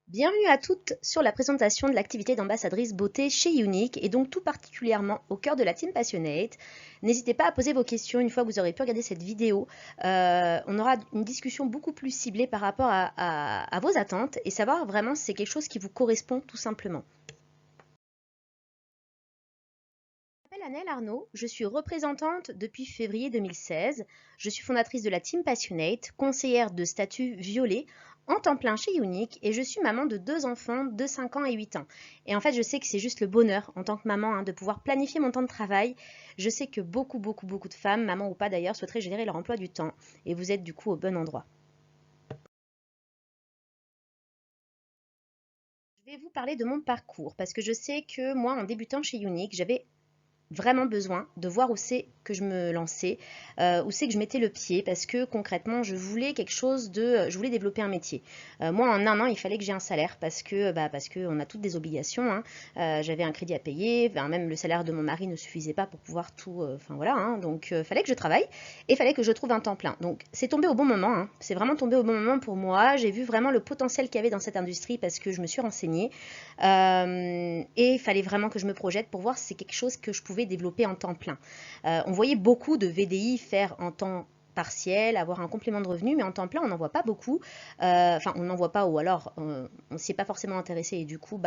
Bienvenue à toutes sur la présentation de l'activité d'ambassadrice beauté chez Unique et donc tout particulièrement au cœur de la Team Passionate. N'hésitez pas à poser vos questions une fois que vous aurez pu regarder cette vidéo. On aura une discussion beaucoup plus ciblée par rapport à vos attentes et savoir vraiment si c'est quelque chose qui vous correspond tout simplement. Je m'appelle Annelle Arnaud, je suis représentante depuis février 2016. Je suis fondatrice de la Team Passionate, conseillère de statut violet en temps plein chez Unique et je suis maman de 2 enfants de 5 ans et 8 ans. Et en fait, je sais que c'est juste le bonheur en tant que maman de pouvoir planifier mon temps de travail. Je sais que beaucoup de femmes, maman ou pas d'ailleurs, souhaiteraient gérer leur emploi du temps et vous êtes du coup au bon endroit. Je vais vous parler de mon parcours parce que je sais que moi, en débutant chez Unique, j'avais vraiment besoin de voir où c'est que je me lançais, où c'est que je mettais le pied, parce que concrètement, je voulais quelque chose je voulais développer un métier. Moi, en un an, il fallait que j'ai un salaire, parce que on a toutes des obligations, hein. J'avais un crédit à payer, même le salaire de mon mari ne suffisait pas pour pouvoir tout, enfin voilà, hein. Donc, fallait que je travaille et fallait que je trouve un temps plein. Donc, c'est tombé au bon moment, hein. C'est vraiment tombé au bon moment pour moi. J'ai vu vraiment le potentiel qu'il y avait dans cette industrie parce que je me suis renseignée. Et il fallait vraiment que je me projette pour voir si c'est quelque chose que je pouvais développer en temps plein. On voyait beaucoup de VDI faire en temps partiel, avoir un complément de revenu, mais en temps plein, on n'en voit pas beaucoup. Enfin, on n'en voit pas, ou alors on s'y est pas forcément intéressé, et du coup,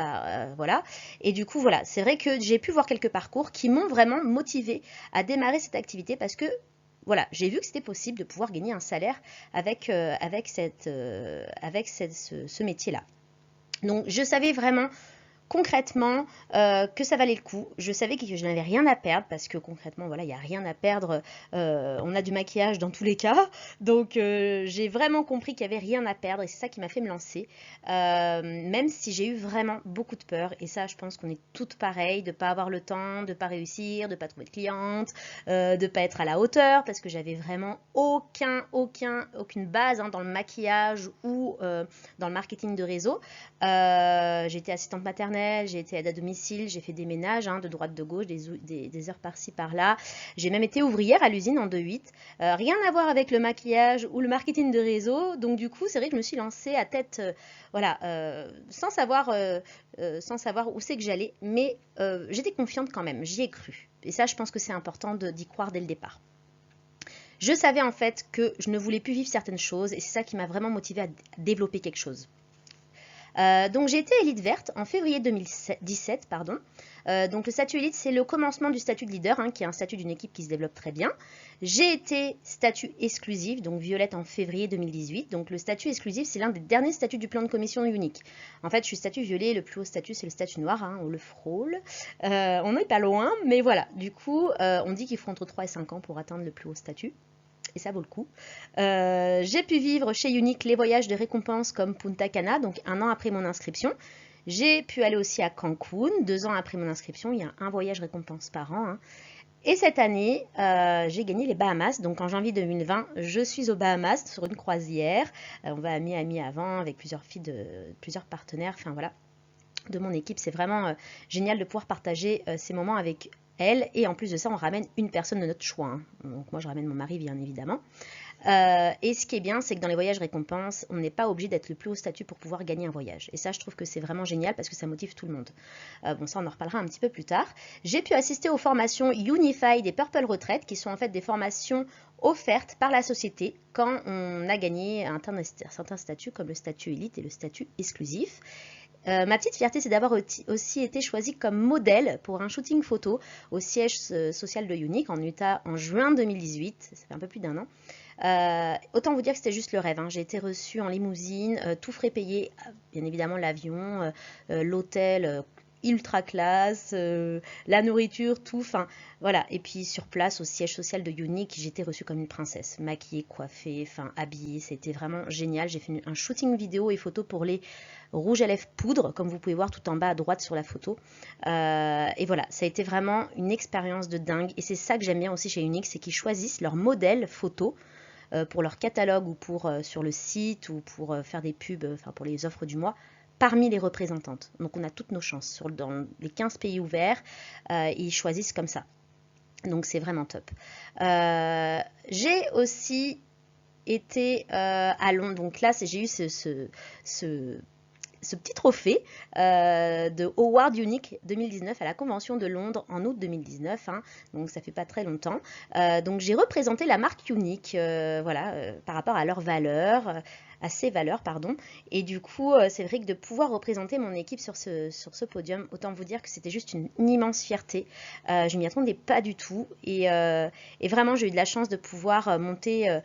voilà. Et du coup, voilà, c'est vrai que j'ai pu voir quelques parcours qui m'ont vraiment motivé à démarrer cette activité parce que voilà, j'ai vu que c'était possible de pouvoir gagner un salaire avec ce métier-là. Donc, je savais vraiment concrètement que ça valait le coup. Je savais que je n'avais rien à perdre parce que concrètement, voilà, il n'y a rien à perdre. On a du maquillage dans tous les cas. Donc, j'ai vraiment compris qu'il n'y avait rien à perdre et c'est ça qui m'a fait me lancer. Même si j'ai eu vraiment beaucoup de peur. Et ça, je pense qu'on est toutes pareilles, de ne pas avoir le temps, de ne pas réussir, de ne pas trouver de clientes, de ne pas être à la hauteur parce que j'avais vraiment aucune base hein, dans le maquillage ou dans le marketing de réseau. J'ai été assistante maternelle, j'ai été aide à domicile, j'ai fait des ménages hein, de droite de gauche, des heures par-ci par-là. J'ai même été ouvrière à l'usine en 2-8. Rien à voir avec le maquillage ou le marketing de réseau. Donc du coup, c'est vrai que je me suis lancée à tête, voilà, sans savoir où c'est que j'allais. Mais j'étais confiante quand même, j'y ai cru. Et ça, je pense que c'est important d'y croire dès le départ. Je savais en fait que je ne voulais plus vivre certaines choses et c'est ça qui m'a vraiment motivée à développer quelque chose. Donc j'ai été élite verte en février 2017, pardon. Donc le statut élite, c'est le commencement du statut de leader, hein, qui est un statut d'une équipe qui se développe très bien. J'ai été statut exclusif, donc violette en février 2018. Donc le statut exclusif, c'est l'un des derniers statuts du plan de commission unique. En fait, je suis statut violet, le plus haut statut, c'est le statut noir, hein, on le frôle. On n'est pas loin, mais voilà. Du coup, on dit qu'il faut entre 3 et 5 ans pour atteindre le plus haut statut et ça vaut le coup. J'ai pu vivre chez Unique les voyages de récompense comme Punta Cana, donc un an après mon inscription. J'ai pu aller aussi à Cancun, 2 ans après mon inscription. Il y a un voyage récompense par an, hein. Et cette année, j'ai gagné les Bahamas. Donc en janvier 2020, je suis aux Bahamas sur une croisière. On va à Miami avant avec plusieurs filles plusieurs partenaires. Enfin voilà, de mon équipe. C'est vraiment génial de pouvoir partager ces moments avec elle. Et en plus de ça, on ramène une personne de notre choix, hein. Donc moi, je ramène mon mari, bien évidemment. Et ce qui est bien, c'est que dans les voyages récompenses, on n'est pas obligé d'être le plus haut statut pour pouvoir gagner un voyage. Et ça, je trouve que c'est vraiment génial parce que ça motive tout le monde. Bon, ça, on en reparlera un petit peu plus tard. J'ai pu assister aux formations Unified et Purple Retraite, qui sont en fait des formations offertes par la société quand on a gagné un certain statut, comme le statut élite et le statut exclusif. Ma petite fierté, c'est d'avoir aussi été choisie comme modèle pour un shooting photo au siège social de Unique en Utah en juin 2018. Ça fait un peu plus d'1 an. Autant vous dire que c'était juste le rêve, hein. J'ai été reçue en limousine, tout frais payé, bien évidemment l'avion, l'hôtel ultra classe, la nourriture, tout, enfin voilà. Et puis sur place au siège social de Unique, j'étais reçue comme une princesse, maquillée, coiffée, enfin habillée, c'était vraiment génial. J'ai fait un shooting vidéo et photo pour les rouges à lèvres poudre, comme vous pouvez voir tout en bas à droite sur la photo. Et voilà, ça a été vraiment une expérience de dingue. Et c'est ça que j'aime bien aussi chez Unique, c'est qu'ils choisissent leur modèle photo pour leur catalogue ou pour sur le site ou pour faire des pubs, enfin pour les offres du mois, parmi les représentantes. Donc on a toutes nos chances. Dans les 15 pays ouverts, ils choisissent comme ça. Donc c'est vraiment top. J'ai aussi été à Londres. Donc là, j'ai eu ce ce petit trophée de Award Unique 2019 à la Convention de Londres en août 2019, hein, donc ça fait pas très longtemps. Donc j'ai représenté la marque Unique, voilà, par rapport à leurs valeurs, à ses valeurs, pardon. Et du coup, c'est vrai que de pouvoir représenter mon équipe sur ce podium, autant vous dire que c'était juste une immense fierté. Je m'y attendais pas du tout. Et vraiment, j'ai eu de la chance de pouvoir monter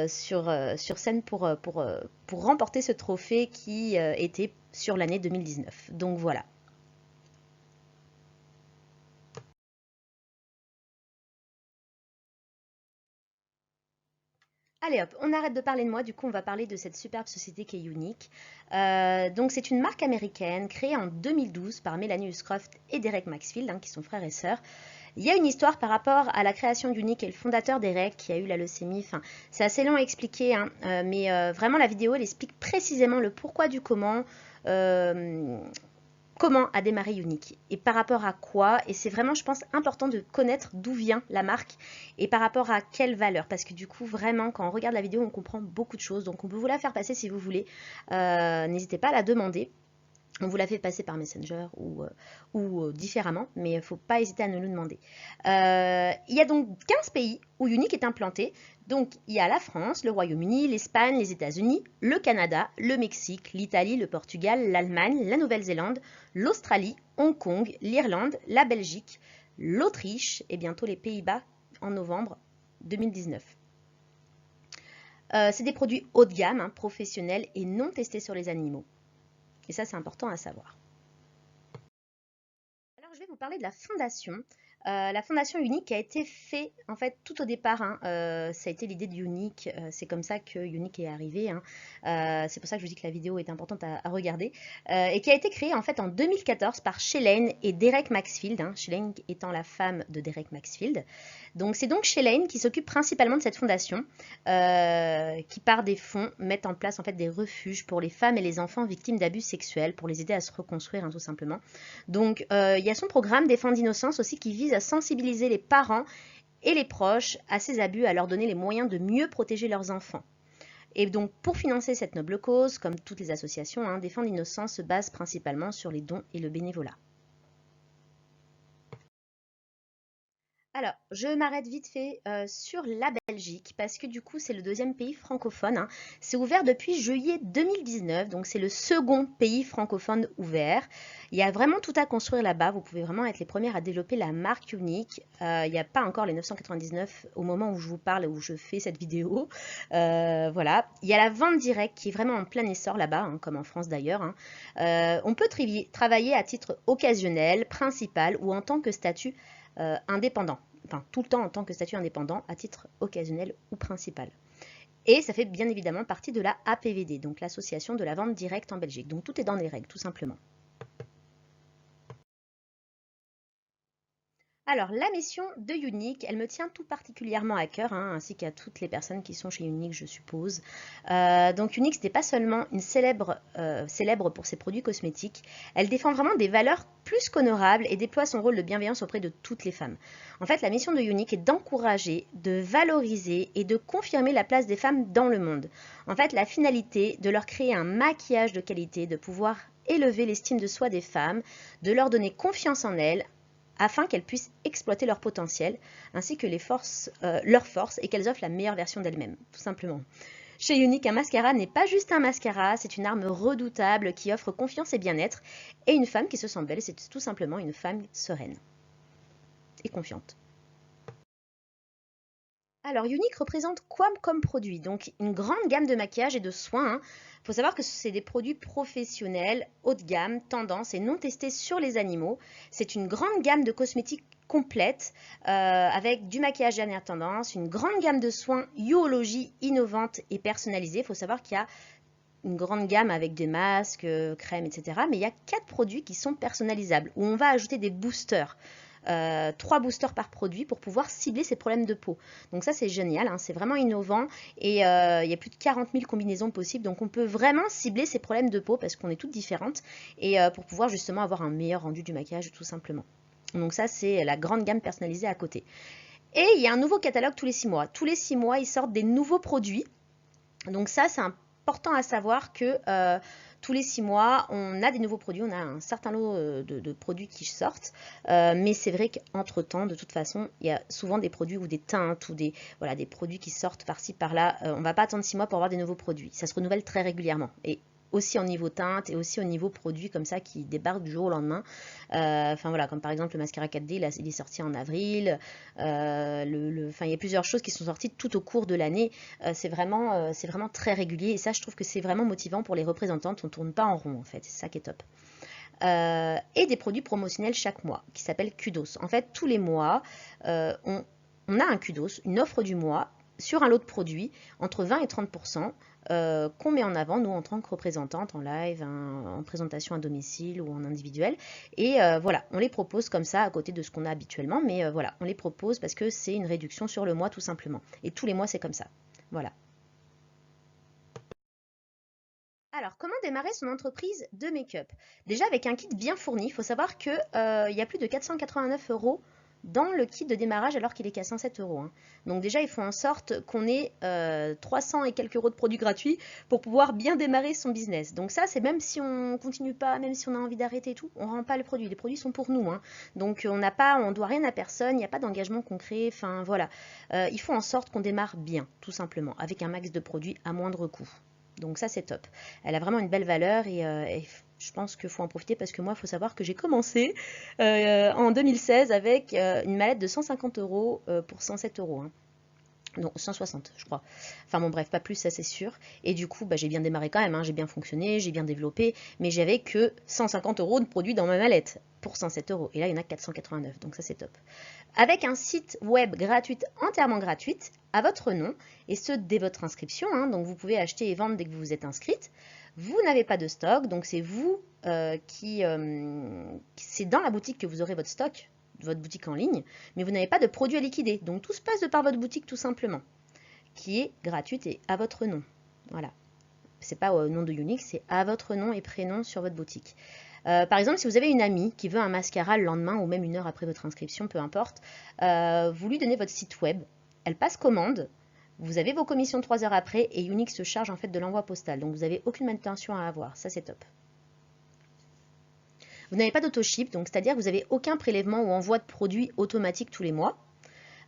sur scène pour remporter ce trophée qui était sur l'année 2019. Donc voilà. Allez hop, on arrête de parler de moi, du coup on va parler de cette superbe société qui est Unique. Donc c'est une marque américaine créée en 2012 par Melanie Uscroft et Derek Maxfield, hein, qui sont frères et sœurs. Il y a une histoire par rapport à la création d'Unique et le fondateur Derek qui a eu la leucémie. Enfin, c'est assez long à expliquer, hein, mais vraiment la vidéo elle explique précisément le pourquoi du comment. euh, Comment a démarré Unique et par rapport à quoi. Et c'est vraiment, je pense, important de connaître d'où vient la marque et par rapport à quelle valeur. Parce que du coup, vraiment, quand on regarde la vidéo, on comprend beaucoup de choses. Donc, on peut vous la faire passer si vous voulez. N'hésitez pas à la demander. On vous la fait passer par Messenger ou différemment, mais il ne faut pas hésiter à nous le demander. Il y a donc 15 pays où Unique est implanté. Donc il y a la France, le Royaume-Uni, l'Espagne, les États-Unis, le Canada, le Mexique, l'Italie, le Portugal, l'Allemagne, la Nouvelle-Zélande, l'Australie, Hong Kong, l'Irlande, la Belgique, l'Autriche et bientôt les Pays-Bas en novembre 2019. C'est des produits haut de gamme, hein, professionnels et non testés sur les animaux. Et ça, c'est important à savoir. Alors, je vais vous parler de la fondation. La fondation Unique a été faite en fait tout au départ, hein, ça a été l'idée de Unique, c'est comme ça que Unique est arrivé, hein. C'est pour ça que je vous dis que la vidéo est importante à regarder, et qui a été créée en fait en 2014 par Shalane et Derek Maxfield, hein, Shalane étant la femme de Derek Maxfield. Donc c'est donc Shalane qui s'occupe principalement de cette fondation, qui par des fonds met en place en fait des refuges pour les femmes et les enfants victimes d'abus sexuels, pour les aider à se reconstruire, hein, tout simplement. Donc il y a son programme Défense d'innocence aussi qui vise à sensibiliser les parents et les proches à ces abus, à leur donner les moyens de mieux protéger leurs enfants. Et donc pour financer cette noble cause, comme toutes les associations, hein, Défense d'innocence se base principalement sur les dons et le bénévolat. Alors, je m'arrête vite fait sur la Belgique parce que du coup, c'est le deuxième pays francophone, hein. C'est ouvert depuis juillet 2019, donc c'est le second pays francophone ouvert. Il y a vraiment tout à construire là-bas. Vous pouvez vraiment être les premières à développer la marque Unique. Il n'y a pas encore les 999 au moment où je vous parle et où je fais cette vidéo. Voilà. Il y a la vente directe qui est vraiment en plein essor là-bas, hein, comme en France d'ailleurs, hein. On peut travailler à titre occasionnel, principal ou en tant que statut indépendant, enfin tout le temps en tant que statut indépendant à titre occasionnel ou principal. Et ça fait bien évidemment partie de la APVD, donc l'association de la vente directe en Belgique. Donc tout est dans les règles, tout simplement. Alors, la mission de Unique, elle me tient tout particulièrement à cœur, hein, ainsi qu'à toutes les personnes qui sont chez Unique, je suppose. Donc, Unique, ce n'est pas seulement une célèbre pour ses produits cosmétiques, elle défend vraiment des valeurs plus qu'honorables et déploie son rôle de bienveillance auprès de toutes les femmes. En fait, la mission de Unique est d'encourager, de valoriser et de confirmer la place des femmes dans le monde. En fait, la finalité, de leur créer un maquillage de qualité, de pouvoir élever l'estime de soi des femmes, de leur donner confiance en elles, afin qu'elles puissent exploiter leur potentiel, ainsi que leurs forces et qu'elles offrent la meilleure version d'elles-mêmes, tout simplement. Chez Unique, un mascara n'est pas juste un mascara, c'est une arme redoutable qui offre confiance et bien-être, et une femme qui se sent belle, c'est tout simplement une femme sereine et confiante. Alors, Unique représente quoi comme produit? Donc, une grande gamme de maquillage et de soins, hein. Il faut savoir que c'est des produits professionnels, haut de gamme, tendance et non testés sur les animaux. C'est une grande gamme de cosmétiques complète avec du maquillage dernière tendance, une grande gamme de soins Yoologie innovante et personnalisée. Il faut savoir qu'il y a une grande gamme avec des masques, crèmes, etc. Mais il y a 4 produits qui sont personnalisables, où on va ajouter des boosters. 3 boosters par produit pour pouvoir cibler ces problèmes de peau. Donc ça c'est génial, hein, c'est vraiment innovant et il y a plus de 40 000 combinaisons possibles. Donc on peut vraiment cibler ces problèmes de peau parce qu'on est toutes différentes et pour pouvoir justement avoir un meilleur rendu du maquillage tout simplement. Donc ça c'est la grande gamme personnalisée à côté. Et il y a un nouveau catalogue tous les 6 mois. Tous les 6 mois ils sortent des nouveaux produits. Donc ça c'est important à savoir que tous les 6 mois, on a des nouveaux produits, on a un certain lot de produits qui sortent, mais c'est vrai qu'entre-temps, de toute façon, il y a souvent des produits ou des teintes ou voilà, des produits qui sortent par-ci, par-là. On ne va pas attendre 6 mois pour avoir des nouveaux produits. Ça se renouvelle très régulièrement. Et aussi au niveau teinte et aussi au niveau produits comme ça qui débarquent du jour au lendemain. Enfin voilà, comme par exemple le mascara 4D, il est sorti en avril. Enfin, il y a plusieurs choses qui sont sorties tout au cours de l'année. C'est vraiment très régulier et ça, je trouve que c'est vraiment motivant pour les représentantes. On ne tourne pas en rond en fait, c'est ça qui est top. Et des produits promotionnels chaque mois qui s'appellent Kudos. En fait, tous les mois, on a un Kudos, une offre du mois sur un lot de produits entre 20 et 30% qu'on met en avant, nous, en tant que représentantes, en live, en présentation à domicile ou en individuel. Et voilà, on les propose comme ça à côté de ce qu'on a habituellement, mais voilà, on les propose parce que c'est une réduction sur le mois tout simplement. Et tous les mois, c'est comme ça. Voilà. Alors, comment démarrer son entreprise de make-up? Déjà, avec un kit bien fourni, il faut savoir qu'il y a plus de 489 € dans le kit de démarrage alors qu'il est qu'à 107 €. Hein. Donc déjà, il faut en sorte qu'on ait 300 et quelques euros de produits gratuits pour pouvoir bien démarrer son business. Donc ça, c'est même si on continue pas, même si on a envie d'arrêter tout, on ne rend pas le produit. Les produits sont pour nous. Hein. Donc on doit rien à personne, il n'y a pas d'engagement concret. Enfin voilà, il faut en sorte qu'on démarre bien, tout simplement, avec un max de produits à moindre coût. Donc ça, c'est top. Elle a vraiment une belle valeur et je pense qu'il faut en profiter parce que moi, il faut savoir que j'ai commencé en 2016 avec une mallette de 150 € pour 107 €. Hein. Non, 160, je crois. Enfin bon, bref, pas plus, ça c'est sûr. Et du coup, bah, j'ai bien démarré quand même, hein, j'ai bien fonctionné, j'ai bien développé, mais j'avais que 150 € de produits dans ma mallette pour 107 €. Et là, il y en a 489, donc ça c'est top. Avec un site web gratuit, entièrement gratuite, à votre nom, et ce dès votre inscription. Hein, donc vous pouvez acheter et vendre dès que vous vous êtes inscrite. Vous n'avez pas de stock, donc c'est vous c'est dans la boutique que vous aurez votre stock, votre boutique en ligne, mais vous n'avez pas de produits à liquider. Donc tout se passe de par votre boutique tout simplement, qui est gratuite et à votre nom. Voilà. C'est pas au nom de Younix, c'est à votre nom et prénom sur votre boutique. Par exemple, si vous avez une amie qui veut un mascara le lendemain ou même une heure après votre inscription, peu importe, vous lui donnez votre site web, elle passe commande, vous avez vos commissions 3 heures après et Younix se charge en fait de l'envoi postal. Donc vous n'avez aucune manutention à avoir, ça c'est top. Vous n'avez pas d'autoship, donc c'est-à-dire que vous n'avez aucun prélèvement ou envoi de produits automatique tous les mois.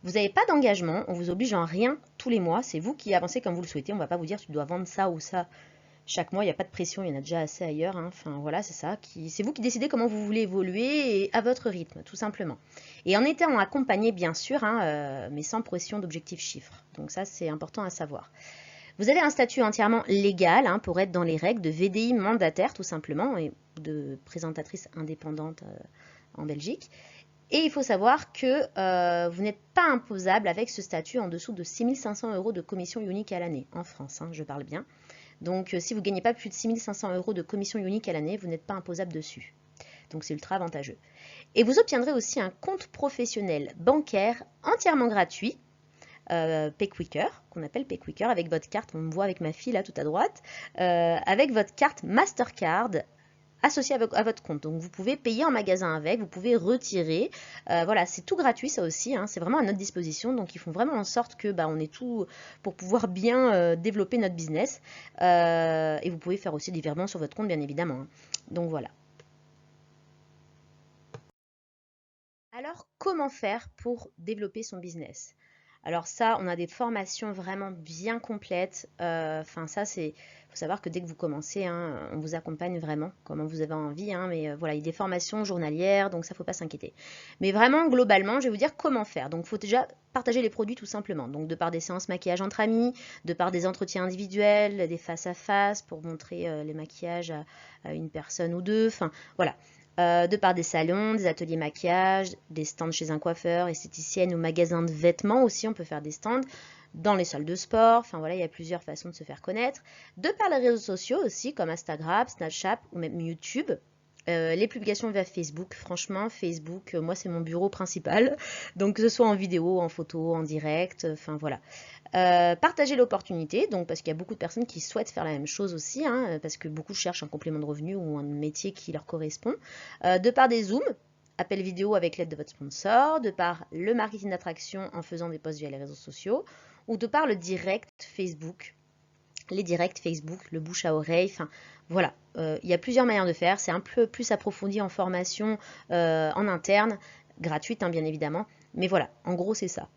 Vous n'avez pas d'engagement, on vous oblige en rien tous les mois, c'est vous qui avancez comme vous le souhaitez, on ne va pas vous dire tu dois vendre ça ou ça chaque mois, il n'y a pas de pression, il y en a déjà assez ailleurs. Hein. Enfin voilà, c'est ça. C'est vous qui décidez comment vous voulez évoluer et à votre rythme, tout simplement. Et en étant accompagné, bien sûr, hein, mais sans pression d'objectifs chiffres. Donc ça, c'est important à savoir. Vous avez un statut entièrement légal hein, pour être dans les règles de VDI mandataire, tout simplement, et de présentatrice indépendante en Belgique. Et il faut savoir que vous n'êtes pas imposable avec ce statut en dessous de 6 500 € de commission unique à l'année, en France, hein, je parle bien. Donc, si vous ne gagnez pas plus de 6 500 € de commission unique à l'année, vous n'êtes pas imposable dessus. Donc, c'est ultra avantageux. Et vous obtiendrez aussi un compte professionnel bancaire entièrement gratuit, PayQuicker, qu'on appelle PayQuicker, avec votre carte, on me voit avec ma fille là tout à droite, avec votre carte Mastercard associé à votre compte. Donc vous pouvez payer en magasin avec, vous pouvez retirer. Voilà, c'est tout gratuit ça aussi, hein, c'est vraiment à notre disposition. Donc ils font vraiment en sorte que on ait tout pour pouvoir bien développer notre business. Et vous pouvez faire aussi des virements sur votre compte bien évidemment. Hein. Donc voilà. Alors comment faire pour développer son business? Alors ça, on a des formations vraiment bien complètes. Enfin ça, faut savoir que dès que vous commencez, hein, on vous accompagne vraiment, comme vous avez envie. Hein, mais voilà, il y a des formations journalières, donc ça, faut pas s'inquiéter. Mais vraiment, globalement, je vais vous dire comment faire. Donc, il faut déjà partager les produits tout simplement. Donc, de par des séances maquillage entre amis, de par des entretiens individuels, des face à face pour montrer les maquillages à une personne ou deux. Enfin, voilà. De par des salons, des ateliers maquillage, des stands chez un coiffeur, esthéticienne ou magasin de vêtements aussi, on peut faire des stands dans les salles de sport, enfin voilà, il y a plusieurs façons de se faire connaître. De par les réseaux sociaux aussi, comme Instagram, Snapchat ou même YouTube. Les publications via Facebook, franchement, Facebook, moi c'est mon bureau principal, donc que ce soit en vidéo, en photo, en direct, enfin voilà. Partager l'opportunité, donc parce qu'il y a beaucoup de personnes qui souhaitent faire la même chose aussi, hein, parce que beaucoup cherchent un complément de revenu ou un métier qui leur correspond. De par des zooms, appels vidéo avec l'aide de votre sponsor, de par le marketing d'attraction en faisant des posts via les réseaux sociaux, ou de par le direct Facebook les directs Facebook, le bouche à oreille, enfin voilà, il y a plusieurs manières de faire, c'est un peu plus approfondi en formation en interne, gratuite hein, bien évidemment, mais voilà, en gros c'est ça.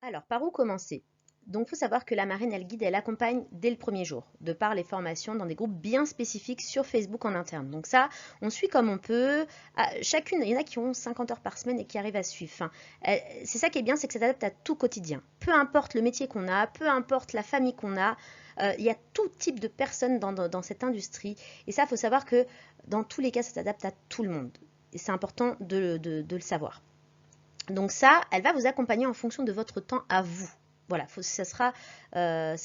Alors, par où commencer? Donc, il faut savoir que la marraine, elle guide, elle accompagne dès le premier jour, de par les formations dans des groupes bien spécifiques sur Facebook en interne. Donc ça, on suit comme on peut. Chacune, il y en a qui ont 50 heures par semaine et qui arrivent à suivre. Enfin, c'est ça qui est bien, c'est que ça s'adapte à tout quotidien. Peu importe le métier qu'on a, peu importe la famille qu'on a, il y a tout type de personnes dans cette industrie. Et ça, il faut savoir que dans tous les cas, ça s'adapte à tout le monde. Et c'est important de le savoir. Donc ça, elle va vous accompagner en fonction de votre temps à vous. Voilà, ça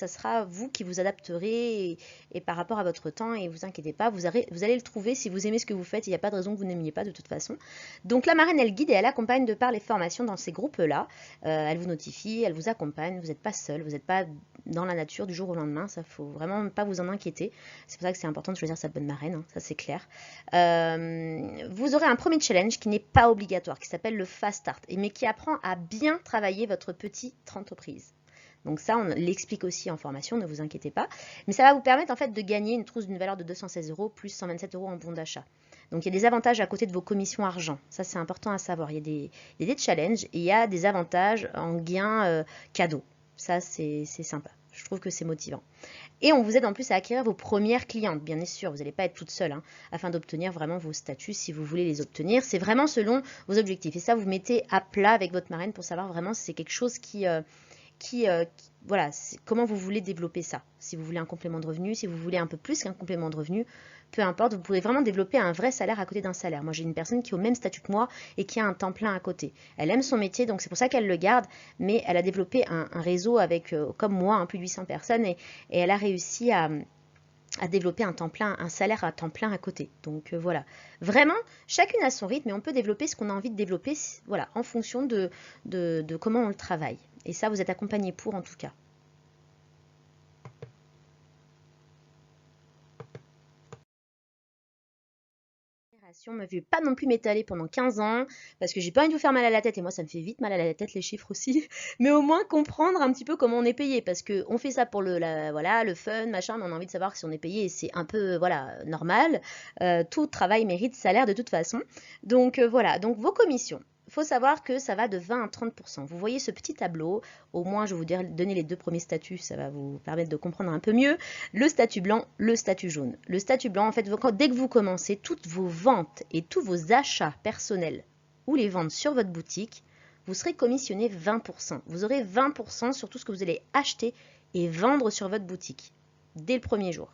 sera vous qui vous adapterez et par rapport à votre temps et vous inquiétez pas, vous allez le trouver si vous aimez ce que vous faites, il n'y a pas de raison que vous n'aimiez pas de toute façon. Donc la marraine, elle guide et elle accompagne de par les formations dans ces groupes-là. Elle vous notifie, elle vous accompagne, vous n'êtes pas seul, vous n'êtes pas dans la nature du jour au lendemain, ça faut vraiment pas vous en inquiéter. C'est pour ça que c'est important de choisir sa bonne marraine, hein, ça c'est clair. Vous aurez un premier challenge qui n'est pas obligatoire, qui s'appelle le Fast Start, mais qui apprend à bien travailler votre petite entreprise. Donc ça, on l'explique aussi en formation, ne vous inquiétez pas. Mais ça va vous permettre en fait de gagner une trousse d'une valeur de 216 € plus 127 € en bon d'achat. Donc il y a des avantages à côté de vos commissions argent. Ça, c'est important à savoir. Il y a des challenges et il y a des avantages en gains cadeaux. Ça, c'est sympa. Je trouve que c'est motivant. Et on vous aide en plus à acquérir vos premières clientes, bien sûr, vous n'allez pas être toute seule, hein, afin d'obtenir vraiment vos statuts si vous voulez les obtenir. C'est vraiment selon vos objectifs. Et ça, vous mettez à plat avec votre marraine pour savoir vraiment si c'est quelque chose voilà, comment vous voulez développer ça. Si vous voulez un complément de revenu, si vous voulez un peu plus qu'un complément de revenu, peu importe, vous pouvez vraiment développer un vrai salaire à côté d'un salaire. Moi, j'ai une personne qui est au même statut que moi et qui a un temps plein à côté. Elle aime son métier, donc c'est pour ça qu'elle le garde, mais elle a développé un réseau avec, comme moi, hein, plus de 800 personnes et elle a réussi à développer un temps plein, un salaire à temps plein à côté. Donc voilà, vraiment, chacune a son rythme et on peut développer ce qu'on a envie de développer, voilà, en fonction de comment on le travaille. Et ça, vous êtes accompagné pour en tout cas. Je ne me veux pas non plus m'étaler pendant 15 ans parce que j'ai pas envie de vous faire mal à la tête et moi ça me fait vite mal à la tête les chiffres aussi, mais au moins comprendre un petit peu comment on est payé parce que on fait ça pour voilà, le fun machin, mais on a envie de savoir si on est payé et c'est un peu voilà normal. Tout travail mérite salaire de toute façon, donc voilà, donc vos commissions. Il faut savoir que ça va de 20 à 30%. Vous voyez ce petit tableau, au moins je vais vous donner les deux premiers statuts, ça va vous permettre de comprendre un peu mieux. Le statut blanc, le statut jaune. Le statut blanc, en fait, dès que vous commencez, toutes vos ventes et tous vos achats personnels ou les ventes sur votre boutique, vous serez commissionné 20%. Vous aurez 20% sur tout ce que vous allez acheter et vendre sur votre boutique dès le premier jour,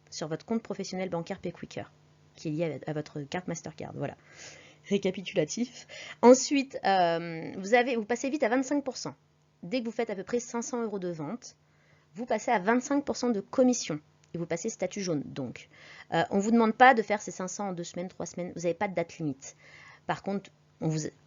sur votre compte professionnel bancaire PayQuicker, qui est lié à votre carte Mastercard. Voilà. Récapitulatif. Ensuite, vous passez vite à 25%. Dès que vous faites à peu près 500 € de vente, vous passez à 25% de commission et vous passez statut jaune. Donc, on ne vous demande pas de faire ces 500 en 2 semaines, 3 semaines, vous n'avez pas de date limite. Par contre,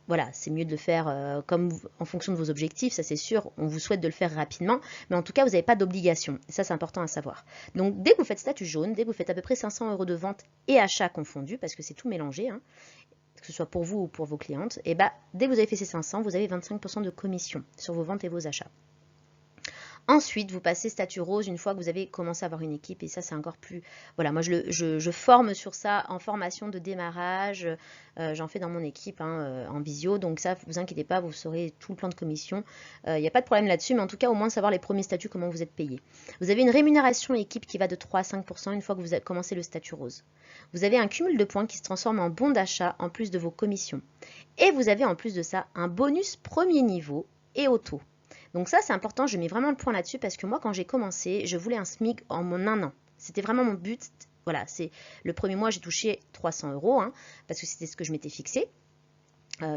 voilà, c'est mieux de le faire en fonction de vos objectifs, ça c'est sûr, on vous souhaite de le faire rapidement, mais en tout cas, vous n'avez pas d'obligation. Et ça, c'est important à savoir. Donc, dès que vous faites statut jaune, dès que vous faites à peu près 500 € de vente et achats confondus, parce que c'est tout mélangé, hein, que ce soit pour vous ou pour vos clientes, et dès que vous avez fait ces 500, vous avez 25% de commission sur vos ventes et vos achats. Ensuite, vous passez statut rose une fois que vous avez commencé à avoir une équipe et ça, c'est encore plus... Voilà, moi, je forme sur ça en formation de démarrage. J'en fais dans mon équipe en visio. Donc ça, vous inquiétez pas, vous saurez tout le plan de commission. Il n'y a pas de problème là-dessus, mais en tout cas, au moins savoir les premiers statuts, comment vous êtes payé. Vous avez une rémunération équipe qui va de 3 à 5% une fois que vous avez commencé le statut rose. Vous avez un cumul de points qui se transforme en bon d'achat en plus de vos commissions. Et vous avez en plus de ça un bonus premier niveau et auto. Donc ça, c'est important, je mets vraiment le point là-dessus parce que moi, quand j'ai commencé, je voulais un SMIC en 1 an. C'était vraiment mon but. Voilà, c'est le premier mois, j'ai touché 300 €, hein, parce que c'était ce que je m'étais fixé.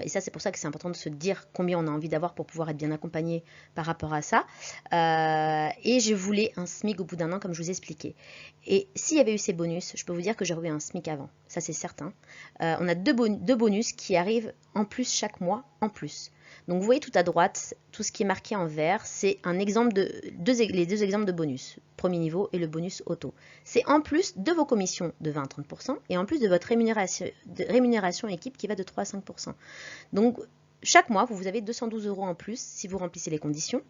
Et ça, c'est pour ça que c'est important de se dire combien on a envie d'avoir pour pouvoir être bien accompagné par rapport à ça. Et je voulais un SMIC au bout d'1 an, comme je vous ai expliqué. Et s'il y avait eu ces bonus, je peux vous dire que j'aurais eu un SMIC avant. Ça, c'est certain. On a deux bonus qui arrivent en plus chaque mois, en plus. Donc, vous voyez tout à droite, tout ce qui est marqué en vert, c'est un exemple les deux exemples de bonus, premier niveau et le bonus auto. C'est en plus de vos commissions de 20 à 30% et en plus de votre rémunération équipe qui va de 3 à 5%. Donc, chaque mois, vous avez 212 € en plus si vous remplissez les conditions.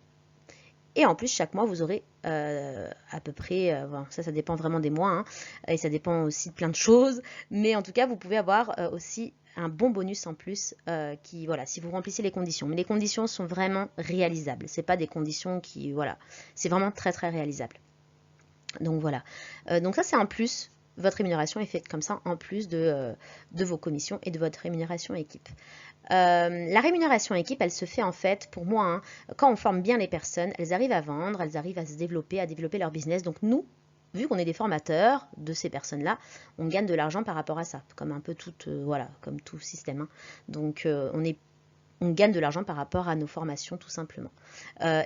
Et en plus, chaque mois, vous aurez à peu près, bon, ça dépend vraiment des mois, hein, et ça dépend aussi de plein de choses, mais en tout cas, vous pouvez avoir aussi un bon bonus en plus qui, voilà, si vous remplissez les conditions. Mais les conditions sont vraiment réalisables. C'est pas des conditions qui, voilà, c'est vraiment très très réalisable. Donc voilà. Donc ça, c'est un plus. Votre rémunération est faite comme ça en plus de vos commissions et de votre rémunération équipe. La rémunération équipe, elle se fait en fait, pour moi, hein, quand on forme bien les personnes, elles arrivent à vendre, elles arrivent à se développer, à développer leur business. Donc nous, vu qu'on est des formateurs de ces personnes-là, on gagne de l'argent par rapport à ça, comme un peu tout, voilà, comme tout système, hein. Donc on gagne de l'argent par rapport à nos formations, tout simplement.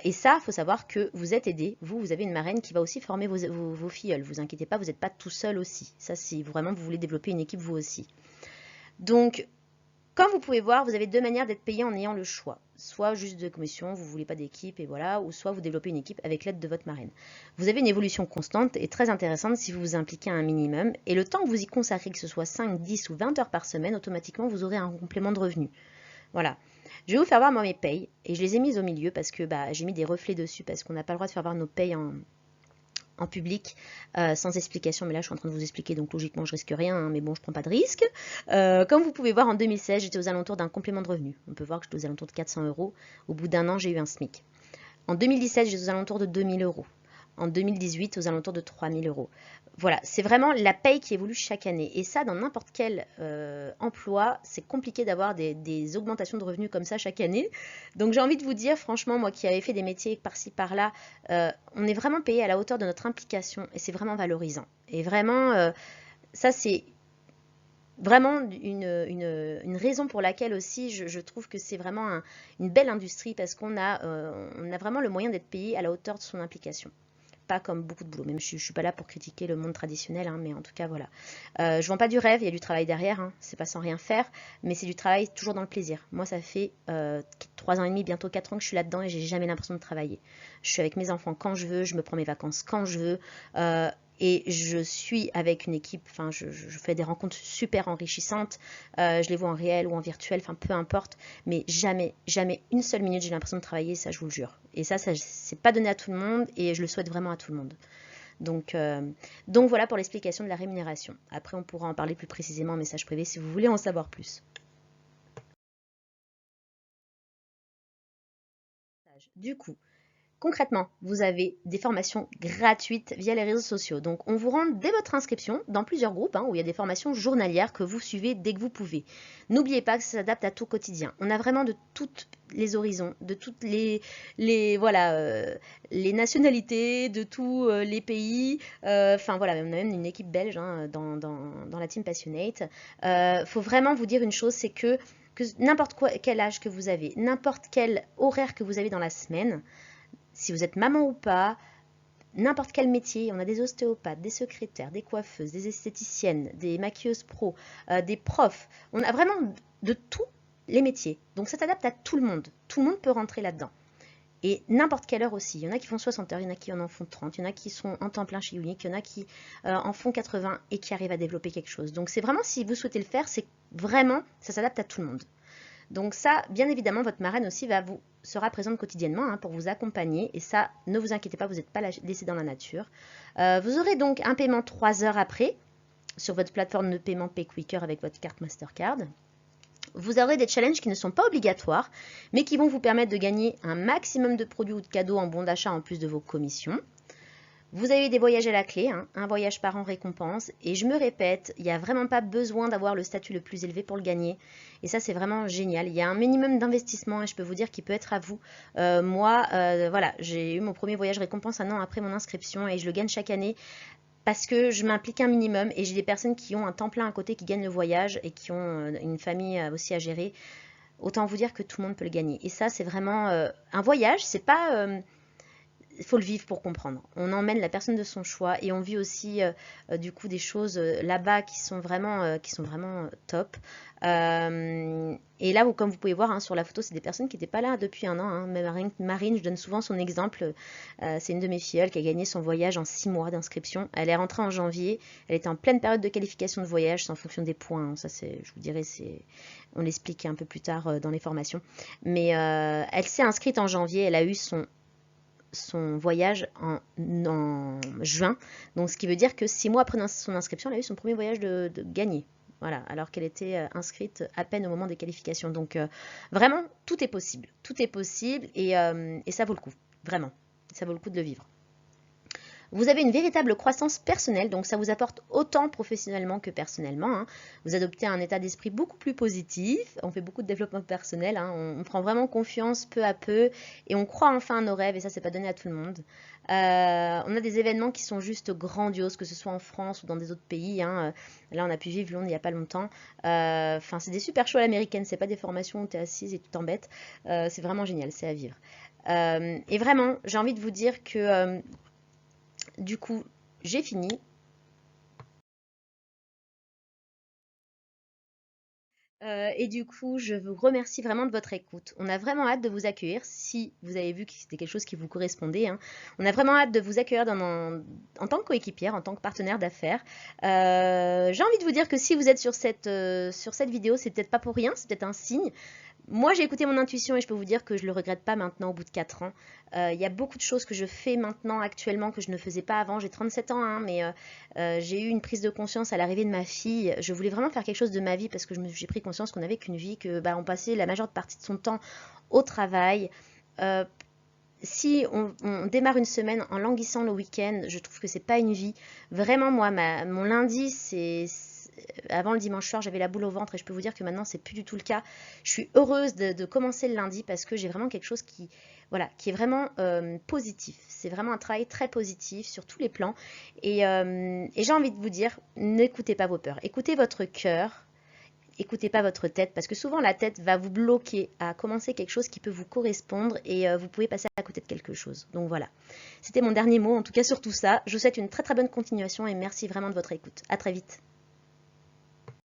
Et ça, il faut savoir que vous êtes aidé. Vous avez une marraine qui va aussi former vos filleuls. Vous inquiétez pas, vous n'êtes pas tout seul aussi. Ça, si vraiment vous voulez développer une équipe, vous aussi. Donc, comme vous pouvez voir, vous avez deux manières d'être payé en ayant le choix. Soit juste de commission, vous ne voulez pas d'équipe et voilà, ou soit vous développez une équipe avec l'aide de votre marraine. Vous avez une évolution constante et très intéressante si vous vous impliquez à un minimum. Et le temps que vous y consacrez, que ce soit 5, 10 ou 20 heures par semaine, automatiquement, vous aurez un complément de revenu. Voilà. Je vais vous faire voir moi mes payes et je les ai mises au milieu parce que j'ai mis des reflets dessus parce qu'on n'a pas le droit de faire voir nos payes en public sans explication, mais là je suis en train de vous expliquer, donc logiquement je risque rien, hein, mais bon, je prends pas de risque. Comme vous pouvez voir, en 2016 j'étais aux alentours d'un complément de revenu. On peut voir que j'étais aux alentours de 400 euros. Au bout d'un an, j'ai eu un SMIC. En 2017, j'étais aux alentours de 2000 euros. En 2018, aux alentours de 3000 euros. Voilà, c'est vraiment la paye qui évolue chaque année. Et ça, dans n'importe quel emploi, c'est compliqué d'avoir des augmentations de revenus comme ça chaque année. Donc j'ai envie de vous dire, franchement, moi qui avais fait des métiers par-ci, par-là, on est vraiment payé à la hauteur de notre implication et c'est vraiment valorisant. Et vraiment, ça c'est vraiment une raison pour laquelle aussi je trouve que c'est vraiment une belle industrie parce qu'on a vraiment le moyen d'être payé à la hauteur de son implication. Pas comme beaucoup de boulot, même je ne suis pas là pour critiquer le monde traditionnel, hein, mais en tout cas voilà. Je vends pas du rêve, il y a du travail derrière, hein, c'est pas sans rien faire, mais c'est du travail toujours dans le plaisir. Moi ça fait 3 ans et demi, bientôt 4 ans que je suis là-dedans et j'ai jamais l'impression de travailler. Je suis avec mes enfants quand je veux, je me prends mes vacances quand je veux, et je suis avec une équipe, enfin je fais des rencontres super enrichissantes, je les vois en réel ou en virtuel, enfin peu importe, mais jamais, jamais une seule minute j'ai l'impression de travailler, ça je vous le jure. Et ça c'est pas donné à tout le monde et je le souhaite vraiment à tout le monde. Donc voilà pour l'explication de la rémunération. Après on pourra en parler plus précisément en message privé si vous voulez en savoir plus. Du coup, concrètement, vous avez des formations gratuites via les réseaux sociaux. Donc, on vous rend dès votre inscription dans plusieurs groupes où il y a des formations journalières que vous suivez dès que vous pouvez. N'oubliez pas que ça s'adapte à tout quotidien. On a vraiment de tous les horizons, de toutes voilà, les nationalités, de tous les pays. Enfin voilà, on a même une équipe belge hein, dans la team Passionate. Faut vraiment vous dire une chose, c'est que n'importe quel âge que vous avez, n'importe quel horaire que vous avez dans la semaine, si vous êtes maman ou pas, n'importe quel métier, on a des ostéopathes, des secrétaires, des coiffeuses, des esthéticiennes, des maquilleuses pro, des profs. On a vraiment de tous les métiers. Donc ça s'adapte à tout le monde. Tout le monde peut rentrer là-dedans. Et n'importe quelle heure aussi. Il y en a qui font 60 heures, il y en a qui en font 30, il y en a qui sont en temps plein chez Unique, il y en a qui en font 80 et qui arrivent à développer quelque chose. Donc c'est vraiment, si vous souhaitez le faire, c'est vraiment, ça s'adapte à tout le monde. Donc ça, bien évidemment, votre marraine aussi sera présente quotidiennement hein, pour vous accompagner. Et ça, ne vous inquiétez pas, vous n'êtes pas laissé dans la nature. Vous aurez donc un paiement 3 heures après sur votre plateforme de paiement PayQuicker avec votre carte Mastercard. Vous aurez des challenges qui ne sont pas obligatoires, mais qui vont vous permettre de gagner un maximum de produits ou de cadeaux en bon d'achat en plus de vos commissions. Vous avez des voyages à la clé, hein, un voyage par an récompense. Et je me répète, il n'y a vraiment pas besoin d'avoir le statut le plus élevé pour le gagner. Et ça, c'est vraiment génial. Il y a un minimum d'investissement et je peux vous dire qu'il peut être à vous. Moi, voilà, j'ai eu mon premier voyage récompense un an après mon inscription et je le gagne chaque année parce que je m'implique un minimum et j'ai des personnes qui ont un temps plein à côté qui gagnent le voyage et qui ont une famille aussi à gérer. Autant vous dire que tout le monde peut le gagner. Et ça, c'est vraiment un voyage, c'est pas... il faut le vivre pour comprendre. On emmène la personne de son choix et on vit aussi du coup des choses là-bas qui sont vraiment top. Et là, comme vous pouvez voir hein, sur la photo, c'est des personnes qui n'étaient pas là depuis un an. Hein. Même Marine, je donne souvent son exemple. C'est une de mes filleules qui a gagné son voyage en 6 mois d'inscription. Elle est rentrée en janvier. Elle était en pleine période de qualification de voyage, c'est en fonction des points. Hein. Ça, je vous dirai, on l'explique un peu plus tard dans les formations. Mais elle s'est inscrite en janvier. Elle a eu son son voyage en juin. Donc, ce qui veut dire que 6 mois après son inscription, elle a eu son premier voyage de gagné. Voilà, alors qu'elle était inscrite à peine au moment des qualifications. Donc, vraiment, tout est possible. Tout est possible et ça vaut le coup. Vraiment, ça vaut le coup de le vivre. Vous avez une véritable croissance personnelle, donc ça vous apporte autant professionnellement que personnellement. Hein. Vous adoptez un état d'esprit beaucoup plus positif, on fait beaucoup de développement personnel, hein. On prend vraiment confiance peu à peu et on croit enfin à nos rêves et ça c'est pas donné à tout le monde. On a des événements qui sont juste grandioses, que ce soit en France ou dans des autres pays. Hein. Là on a pu vivre Londres il n'y a pas longtemps. Enfin c'est des super shows à l'américaine, c'est pas des formations où tu es assise et tu t'embêtes. C'est vraiment génial, c'est à vivre. Et vraiment, j'ai envie de vous dire que du coup, j'ai fini. Et du coup, je vous remercie vraiment de votre écoute. On a vraiment hâte de vous accueillir, si vous avez vu que c'était quelque chose qui vous correspondait. Hein. On a vraiment hâte de vous accueillir en tant que coéquipière, en tant que partenaire d'affaires. J'ai envie de vous dire que si vous êtes sur cette vidéo, c'est peut-être pas pour rien, c'est peut-être un signe. Moi, j'ai écouté mon intuition et je peux vous dire que je ne le regrette pas maintenant au bout de 4 ans. Il y a beaucoup de choses que je fais maintenant, actuellement, que je ne faisais pas avant. J'ai 37 ans, hein, mais j'ai eu une prise de conscience à l'arrivée de ma fille. Je voulais vraiment faire quelque chose de ma vie parce que j'ai pris conscience qu'on n'avait qu'une vie, que on passait la majeure partie de son temps au travail. Euh, si on démarre une semaine en languissant le week-end, je trouve que c'est pas une vie. Vraiment, moi, mon lundi, avant le dimanche soir, j'avais la boule au ventre et je peux vous dire que maintenant, c'est plus du tout le cas. Je suis heureuse de commencer le lundi parce que j'ai vraiment quelque chose voilà, qui est vraiment positif. C'est vraiment un travail très positif sur tous les plans. Et j'ai envie de vous dire, n'écoutez pas vos peurs, écoutez votre cœur. Écoutez pas votre tête parce que souvent la tête va vous bloquer à commencer quelque chose qui peut vous correspondre et vous pouvez passer à côté de quelque chose. Donc voilà, c'était mon dernier mot en tout cas sur tout ça. Je vous souhaite une très très bonne continuation et merci vraiment de votre écoute. À très vite.